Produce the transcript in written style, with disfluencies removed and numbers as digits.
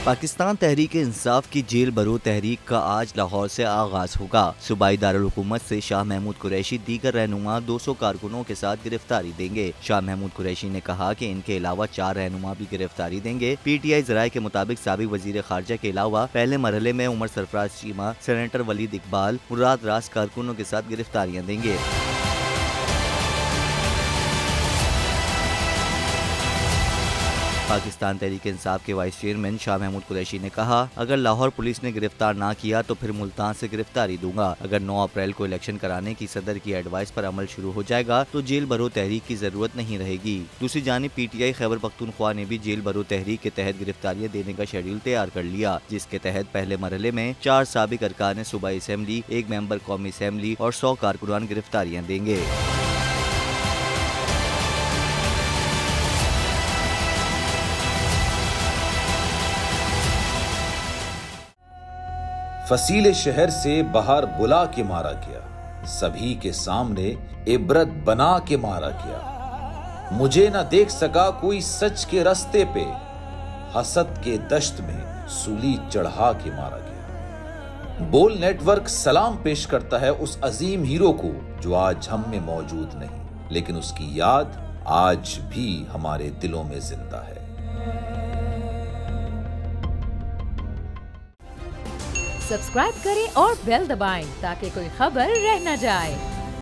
पाकिस्तान तहरीक इंसाफ की जेल भरो तहरीक का आज लाहौर से आगाज होगा। सूबाई दारुल हुकूमत से शाह महमूद कुरैशी दीगर रहनुमा 200 कारकुनों के साथ गिरफ्तारी देंगे। शाह महमूद कुरैशी ने कहा कि इनके अलावा 4 रहनुमा भी गिरफ्तारी देंगे। PTI जराये के मुताबिक साबिक वजीर खारजा के अलावा पहले मरहले में उमर सरफराज चीमा, सेनेटर वलीद इकबाल, मुराद रास कारकुनों के साथ गिरफ्तारियाँ देंगे। पाकिस्तान तहरीक इंसाफ के वाइस चेयरमैन शाह महमूद कुरैशी ने कहा, अगर लाहौर पुलिस ने गिरफ्तार ना किया तो फिर मुल्तान से गिरफ्तारी दूंगा। अगर 9 अप्रैल को इलेक्शन कराने की सदर की एडवाइस पर अमल शुरू हो जाएगा तो जेल भरो तहरीक की जरूरत नहीं रहेगी। दूसरी जानिब PTI खैबर पख्तूनख्वा ने भी जेल भरो तहरीक के तहत गिरफ्तारियां देने का शेड्यूल तैयार कर लिया, जिसके तहत पहले मरहले में 4 साबिक अरकान सूबाई असम्बली, 1 मेंबर कौमी असम्बली और 100 कारकुनान गिरफ्तारियां देंगे। फसीले शहर से बाहर बुला के मारा गया, सभी के सामने इबरत बना के मारा गया। मुझे न देख सका कोई सच के रास्ते पे, हसद के दश्त में सूली चढ़ा के मारा गया। बोल नेटवर्क सलाम पेश करता है उस अजीम हीरो को जो आज हम में मौजूद नहीं, लेकिन उसकी याद आज भी हमारे दिलों में जिंदा है। सब्सक्राइब करें और बेल दबाएं ताकि कोई खबर रह न जाए।